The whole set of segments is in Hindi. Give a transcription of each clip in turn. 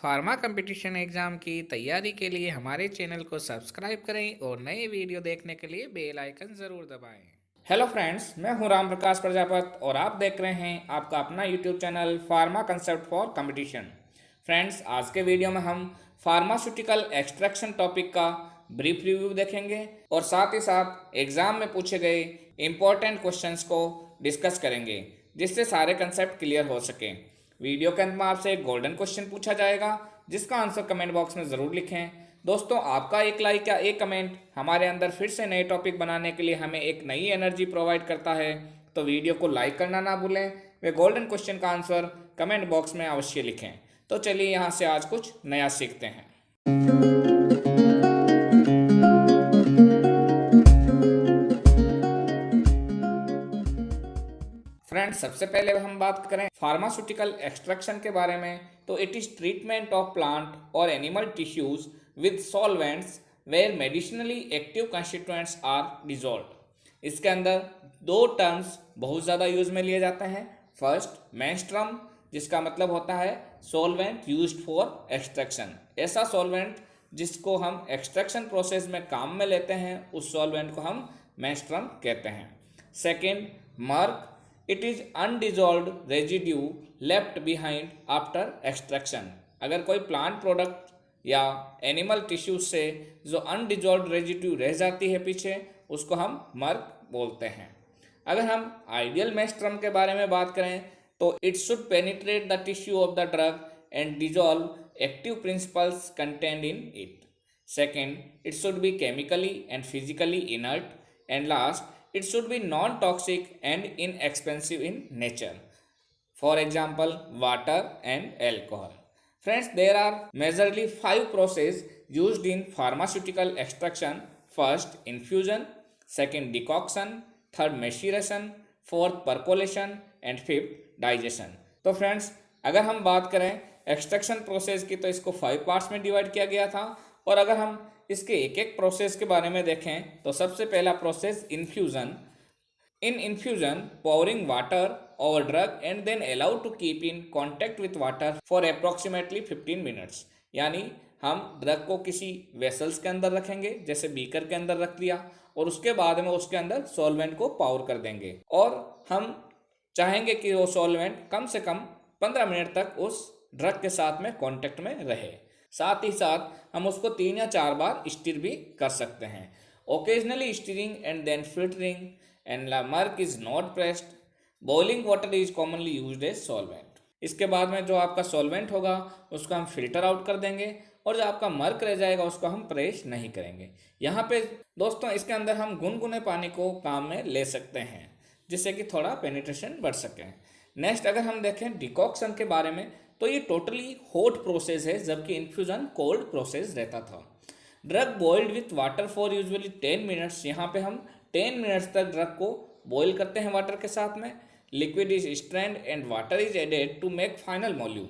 फार्मा कंपटीशन एग्ज़ाम की तैयारी के लिए हमारे चैनल को सब्सक्राइब करें और नए वीडियो देखने के लिए बेल आइकन ज़रूर दबाएं। हेलो फ्रेंड्स, मैं हूं राम प्रकाश प्रजापत और आप देख रहे हैं आपका अपना YouTube channel pharma concept for competition. Friends, आज के वीडियो में हम फार्मास्यूटिकल एक्सट्रैक्शन टॉपिक का ब्रीफ रिव्यू देखेंगे और साथ ही साथ एग्जाम में पूछे गए इंपॉर्टेंट क्वेश्चंस को डिस्कस करेंगे जिससे सारे कंसेप्ट क्लियर हो सके। वीडियो के अंत में आपसे एक गोल्डन क्वेश्चन पूछा जाएगा जिसका आंसर कमेंट बॉक्स में ज़रूर लिखें। दोस्तों, आपका एक लाइक या एक कमेंट हमारे अंदर फिर से नए टॉपिक बनाने के लिए हमें एक नई एनर्जी प्रोवाइड करता है, तो वीडियो को लाइक करना ना भूलें। वे गोल्डन क्वेश्चन का आंसर कमेंट बॉक्स में अवश्य लिखें। तो चलिए यहाँ से आज कुछ नया सीखते हैं। फ्रेंड्स, सबसे पहले हम बात करें फार्मास्यूटिकल एक्सट्रैक्शन के बारे में, तो it is treatment of plant और animal tissues with solvents where medicinally active constituents are dissolved. इसके अंदर दो टर्म्स बहुत ज़्यादा यूज में लिए जाते हैं। फर्स्ट, मेंस्ट्रुम, जिसका मतलब होता है सॉल्वेंट यूज्ड फॉर एक्सट्रैक्शन। ऐसा सॉल्वेंट जिसको हम एक्सट्रैक्शन प्रोसेस में काम में लेते हैं, उस सॉल्वेंट को हम मेंस्ट्रुम कहते हैं। Second, marc, it is undissolved residue left behind after extraction. अगर कोई प्लांट प्रोडक्ट या एनिमल टिश्यूज से जो अनडिजॉल्व्ड रेजिड्यू रह जाती है पीछे, उसको हम मर्क बोलते हैं। अगर हम आइडियल मेंस्ट्रुम के बारे में बात करें तो it should penetrate the tissue of the drug and dissolve active principles contained in it. Second, it should be chemically and physically inert, and last, it should be non-toxic and inexpensive in nature. For example, water and alcohol. Friends, there are majorly 5 processes used in pharmaceutical extraction. First, infusion. Second, decoction. Third, maceration. Fourth, percolation. And fifth, digestion. तो फ्रेंड्स, अगर हम बात करें एक्सट्रैक्शन प्रोसेस की, तो इसको 5 पार्ट्स में डिवाइड किया गया था। और अगर हम इसके एक एक प्रोसेस के बारे में देखें तो सबसे पहला process infusion. In infusion, pouring water over drug and then allowed to keep in contact with water for approximately 15 minutes. यानी हम ड्रग को किसी वेसल्स के अंदर रखेंगे, जैसे बीकर के अंदर रख दिया, और उसके बाद में उसके अंदर सॉल्वेंट को पावर कर देंगे और हम चाहेंगे कि वो सॉल्वेंट कम से कम 15 मिनट तक उस ड्रग के साथ में कॉन्टैक्ट में रहे। साथ ही साथ हम उसको 3 या 4 बार स्टीर भी कर सकते हैं। Occasionally stirring and then filtering and the marc is not pressed. Boiling water is commonly used as solvent. इसके बाद में जो आपका सॉल्वेंट होगा उसको हम फिल्टर आउट कर देंगे और जो आपका मर्क रह जाएगा उसको हम प्रेस नहीं करेंगे। यहाँ पे दोस्तों इसके अंदर हम गुनगुने पानी को काम में ले सकते हैं जिससे कि थोड़ा पेनिट्रेशन बढ़ सके। नेक्स्ट, अगर हम देखें डिकॉक्शन के बारे में, तो ये टोटली हॉट प्रोसेस है, जबकि इन्फ्यूज़न कोल्ड प्रोसेस रहता था। Drug boiled with water for usually 10 minutes. यहाँ पे हम 10 मिनट्स तक ड्रग को बॉईल करते हैं वाटर के साथ में। Liquid is strained and water is added to make final volume.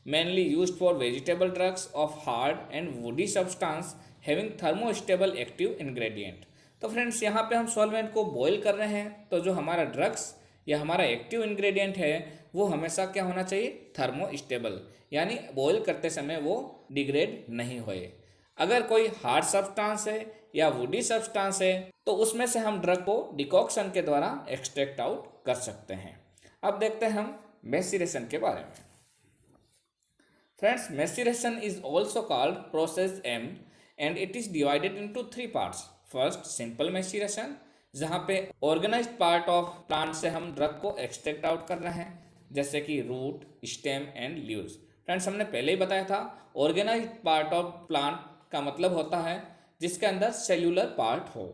Mainly used for vegetable drugs of hard and woody substance having thermostable active ingredient. तो फ्रेंड्स, यहाँ पे हम सॉल्वेंट को बॉईल कर रहे हैं, तो जो हमारा ड्रग्स या हमारा एक्टिव इंग्रेडिएंट है वो हमेशा क्या होना चाहिए, थर्मोस्टेबल, यानी बॉईल करते समय वो डिग्रेड नहीं होए। अगर कोई हार्ड सब्सटेंस है या वुडी सब्सटेंस है तो उसमें से हम ड्रग को डिकॉक्शन के द्वारा एक्सट्रैक्ट आउट कर सकते हैं। अब देखते हैं हम मैसीरेशन के बारे में। Friends, maceration is also called process M and it is divided into 3 parts. First, simple maceration, जहाँ पे ऑर्गेनाइज्ड पार्ट ऑफ प्लांट से हम ड्रग को एक्सट्रैक्ट आउट कर रहे हैं, जैसे कि root, stem and leaves. Friends, हमने पहले ही बताया था ऑर्गेनाइज्ड पार्ट ऑफ प्लांट का मतलब होता है जिसके अंदर सेल्यूलर पार्ट हो।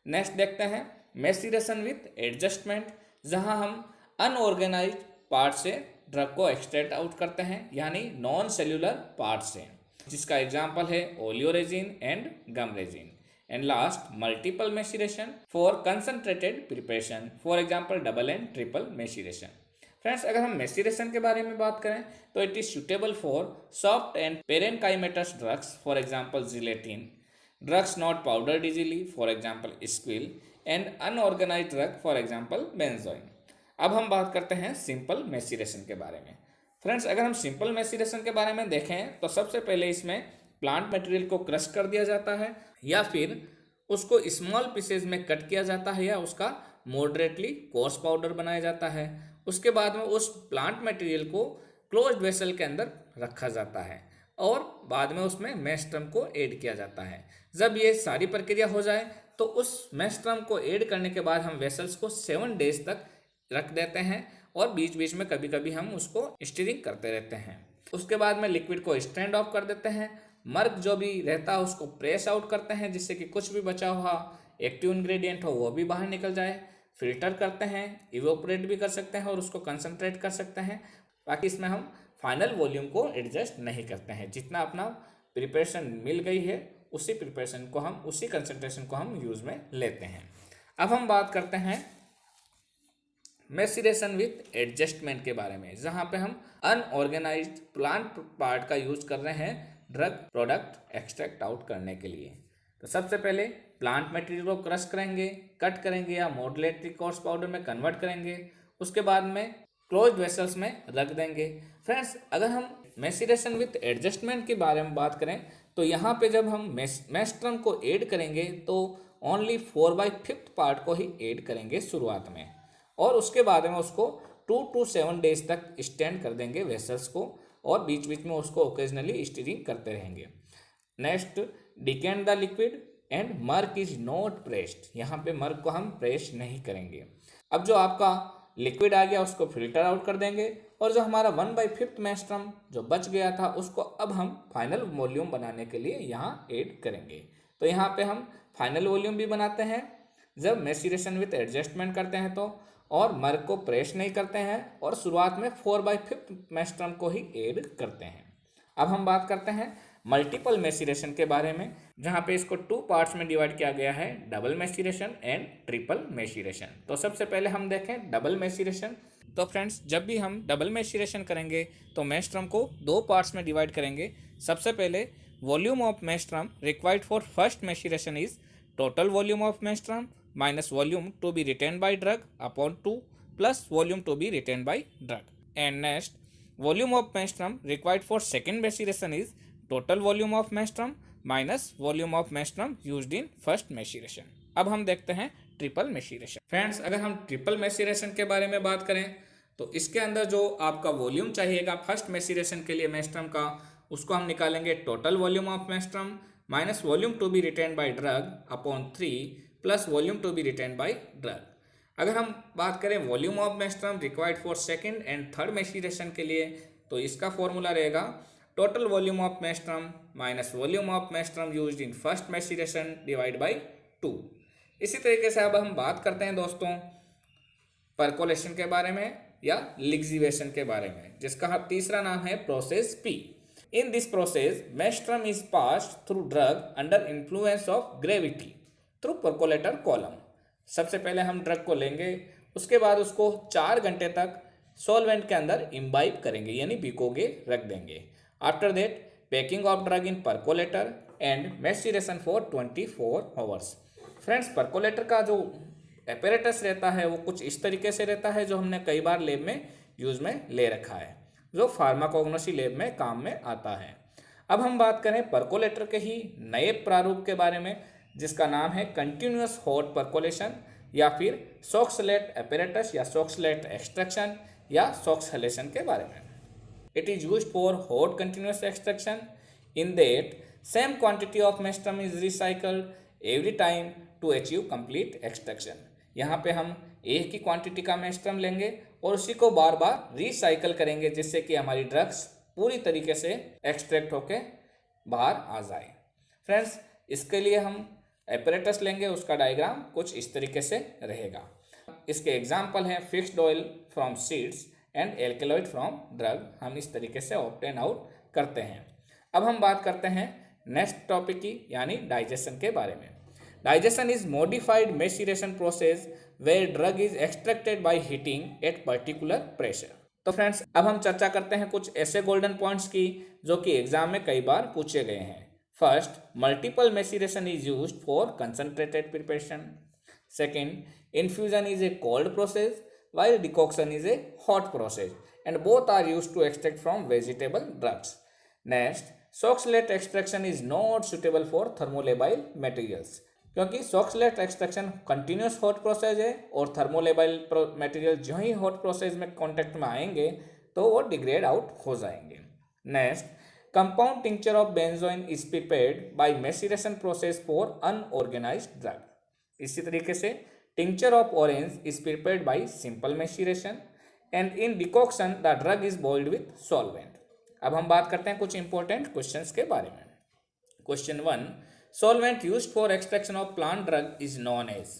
नेक्स्ट देखते हैं मैसीरेशन विथ एडजस्टमेंट, जहां हम अनऑर्गेनाइज्ड पार्ट से ड्रग को एक्सट्रैक्ट आउट करते हैं, यानी नॉन सेल्यूलर पार्ट से, जिसका एग्जाम्पल है oleoresin and gum resin. And last, multiple maceration for concentrated preparation, for example double and triple maceration. Friends, अगर हम मैसीरेशन के बारे में बात करें तो it is suitable for soft and parenchymatous drugs, for example gelatin, drugs not powdered easily, for example squill, and unorganised drug, for example benzoin. अब हम बात करते हैं सिंपल मैसीरेशन के बारे में। फ्रेंड्स, अगर हम सिंपल मैसीरेशन के बारे में देखें तो सबसे पहले इसमें प्लांट मटेरियल को क्रश कर दिया जाता है या फिर उसको स्मॉल पीसेज में कट किया जाता है या उसका मॉडरेटली कोर्स पाउडर बनाया जाता है। उसके बाद में उस प्लांट मटेरियल को क्लोज्ड वेसल के अंदर रखा जाता है और बाद में उसमें मेस्ट्रम को ऐड किया जाता है। जब ये सारी प्रक्रिया हो जाए तो उस मेस्ट्रम को ऐड करने के बाद हम वेसल्स को 7 डेज तक रख देते हैं और बीच बीच में कभी कभी हम उसको स्टीरिंग करते रहते हैं। उसके बाद में लिक्विड को स्टैंड ऑफ कर देते हैं। मर्क जो भी रहता है उसको प्रेस आउट करते हैं जिससे कि कुछ भी बचा हुआ एक्टिव इंग्रेडिएंट हो वो भी बाहर निकल जाए। फिल्टर करते हैं, इवेपोरेट भी कर सकते हैं और उसको कंसनट्रेट कर सकते हैं। बाकी इसमें हम फाइनल वॉल्यूम को एडजस्ट नहीं करते हैं। जितना अपना प्रिपरेशन मिल गई है उसी प्रिपरेशन को हम उसी कंसनट्रेशन को हम यूज़ में लेते हैं। अब हम बात करते हैं मैसीरेशन विथ एडजस्टमेंट के बारे में, जहाँ पे हम अनऑर्गेनाइज्ड प्लांट पार्ट का यूज कर रहे हैं ड्रग प्रोडक्ट एक्सट्रैक्ट आउट करने के लिए। तो सबसे पहले प्लांट मटेरियल को क्रश करेंगे, कट करेंगे या मॉडुलेटरी कोर्स पाउडर में कन्वर्ट करेंगे। उसके बाद में क्लोज्ड वेसल्स में रख देंगे। फ्रेंड्स, अगर हम मैसीरेशन विथ एडजस्टमेंट के बारे में बात करें तो यहाँ पे जब हम मेस्ट्रम को ऐड करेंगे तो ओनली 4/5 पार्ट को ही ऐड करेंगे शुरुआत में और उसके बाद में उसको 2 to 7 डेज तक स्टैंड कर देंगे वेसल्स को और बीच बीच में उसको ओकेजनली स्टीरिंग करते रहेंगे। Next, decant the liquid and marc is not pressed. यहाँ पे मर्क को हम प्रेस नहीं करेंगे। अब जो आपका लिक्विड आ गया उसको फिल्टर आउट कर देंगे और जो हमारा 1/5 मेस्ट्रम जो बच गया था उसको अब हम फाइनल वॉल्यूम बनाने के लिए यहाँ ऐड करेंगे। तो यहाँ पे हम फाइनल वॉल्यूम भी बनाते हैं जब मैसीरेशन विथ एडजस्टमेंट करते हैं तो, और मर्क को प्रेस नहीं करते हैं और शुरुआत में 4/5 मेस्ट्रम को ही ऐड करते हैं। अब हम बात करते हैं मल्टीपल मैसीरेशन के बारे में, जहाँ पे इसको 2 पार्ट्स में डिवाइड किया गया है, double maceration and triple maceration. तो सबसे पहले हम देखें डबल मैसीरेशन। तो फ्रेंड्स, जब भी हम डबल मैसीरेशन करेंगे तो मेस्ट्रम को 2 पार्ट्स में डिवाइड करेंगे। सबसे पहले volume of menstruum required for first maceration is total volume of menstruum minus volume to be retained by drug upon 2 plus volume to be retained by drug. And next, volume of menstruum required for second maceration is total volume of menstruum minus volume of menstruum used in first maceration. अब हम देखते हैं ट्रिपल मैसीरेशन। फ्रेंड्स, अगर हम ट्रिपल मैसीरेशन के बारे में बात करें तो इसके अंदर जो आपका वॉल्यूम चाहिएगा फर्स्ट मैसीरेशन के लिए मेस्ट्रम का, उसको हम निकालेंगे total volume of menstruum minus volume to be retained by drug upon 3 plus volume to be retained by drug. अगर हम बात करें volume of menstruum required for second and third maceration के लिए तो इसका फॉर्मूला रहेगा total volume of menstruum minus volume of menstruum used in first maceration divide by 2। इसी तरीके से अब हम बात करते हैं दोस्तों परकोलेशन के बारे में या लिग्जीवेशन के बारे में, जिसका तीसरा नाम है process P. In this process menstruum is passed through drug under influence of gravity through percolator column. सबसे पहले हम ड्रग को लेंगे, उसके बाद उसको 4 घंटे तक सॉल्वेंट के अंदर इम्बाइब करेंगे यानी भिगोगे रख देंगे। After that packing of drug in percolator and maceration for 24 hours. Friends, percolator का जो एपरेटस रहता है वो कुछ इस तरीके से रहता है जो हमने कई बार लैब में यूज में ले रखा है, जो फार्माकोग्नोसी लैब में काम में आता है। अब हम बात करें परकोलेटर के ही नए प्रारूप के बारे में, जिसका नाम है कंटिन्यूअस हॉट परकोलेशन या फिर सॉक्सलेट एपरेटस या सॉक्सलेट एक्सट्रैक्शन या सॉक्सहलेशन के बारे में। It is used for hot continuous extraction in that same quantity of menstruum is recycled every time to achieve complete extraction. यहाँ पे हम एक ही क्वांटिटी का मेस्ट्रम लेंगे और उसी को बार बार रिसाइकल करेंगे जिससे कि हमारी ड्रग्स पूरी तरीके से एक्सट्रैक्ट होके बाहर आ जाए। फ्रेंड्स, इसके लिए हम एपरेटस लेंगे, उसका डायग्राम कुछ इस तरीके से रहेगा। इसके एग्जाम्पल हैं fixed oil from seeds and alkaloid from drug. हम इस तरीके से ऑब्टेन आउट करते हैं। अब हम बात करते हैं नेक्स्ट टॉपिक की यानी डाइजेशन के बारे में। Digestion is modified maceration process where drug is extracted by heating at particular pressure. तो फ्रेंड्स, अब हम चर्चा करते हैं कुछ ऐसे गोल्डन पॉइंट्स की जो कि एग्जाम में कई बार पूछे गए हैं। First, multiple maceration is used for concentrated preparation. Second, infusion is a cold process while decoction is a hot process. and both are used to extract from vegetable drugs. Next, Soxhlet extraction is not suitable for thermolabile materials क्योंकि Soxhlet extraction continuous hot process है और थर्मोलेबल मटेरियल जो ही हॉट प्रोसेस में कांटेक्ट में आएंगे तो वो डिग्रेड आउट हो जाएंगे. Next, compound tincture of benzoin is prepared by maceration process for unorganised drug. इसी तरीके से tincture of orange is prepared by simple maceration and in decoction the drug is boiled with solvent. अब हम बात करते हैं कुछ इंपॉर्टेंट क्वेश्चंस के बारे में. Question 1, solvent used for extraction of plant drug is known as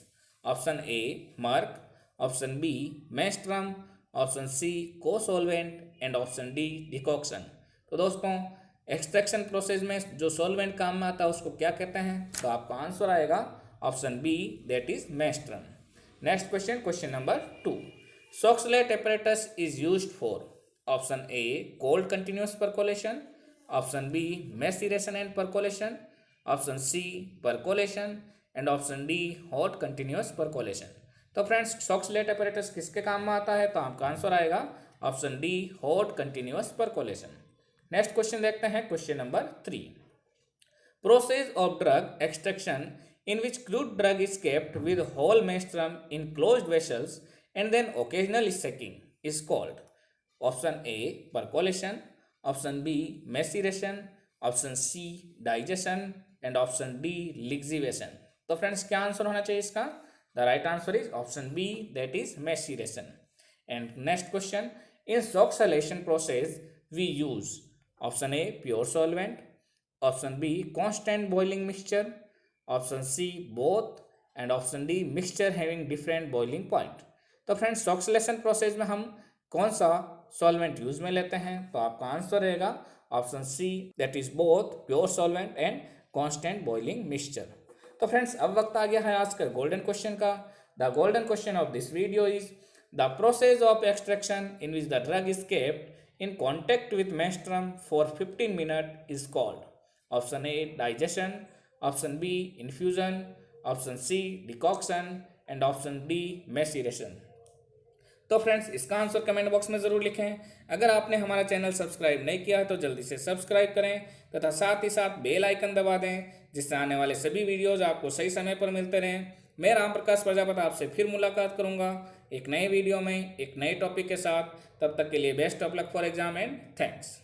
option A murk, option B maelstrom, option C co-solvent and option D decoction. तो दोस्तों एक्सट्रैक्शन प्रोसेस में जो सॉल्वेंट काम में आता है उसको क्या कहते हैं? तो आपका आंसर आएगा option B, that is menstruum. Next question, question number 2, Soxhlet apparatus is used for option A cold continuous percolation, option B maceration and percolation, option C percolation and option D hot continuous percolation. तो फ्रेंड्स सॉक्सलेट apparatus किसके काम में आता है? तो आपका आंसर आएगा option D hot continuous percolation. Next question देखते हैं, question number 3, process of drug extraction in which crude drug is kept with whole menstruum in closed vessels and then occasional shaking is called. Option A percolation, option B maceration, option C digestion and option D lixiviation. तो फ्रेंड्स क्या आंसर होना चाहिए इसका? The right answer is option B, that is maceration. And next question, in Soxhlation process we use option A pure solvent, option B constant boiling mixture, option C both and option D mixture having different boiling point. तो फ्रेंड्स सॉक्सलेशन प्रोसेस में हम कौन सा सॉल्वेंट यूज में लेते हैं? तो आपका आंसर रहेगा option C, that is both pure solvent and constant boiling mixture. तो फ्रेंड्स अब वक्त आ गया है आज का गोल्डन क्वेश्चन का. The golden question of this video is the process of extraction in which the drug is kept in contact with menstruum for 15 minute is called. Option A digestion, option B infusion, option C decoction and option D maceration. तो फ्रेंड्स इसका आंसर कमेंट बॉक्स में ज़रूर लिखें. अगर आपने हमारा चैनल सब्सक्राइब नहीं किया है तो जल्दी से सब्सक्राइब करें तथा साथ ही साथ बेल आइकन दबा दें जिससे आने वाले सभी वीडियोस आपको सही समय पर मिलते रहें. मैं राम प्रकाश प्रजापति आपसे फिर मुलाकात करूंगा एक नए वीडियो में एक नए टॉपिक के साथ. तब तक के लिए best of luck for exam and thanks.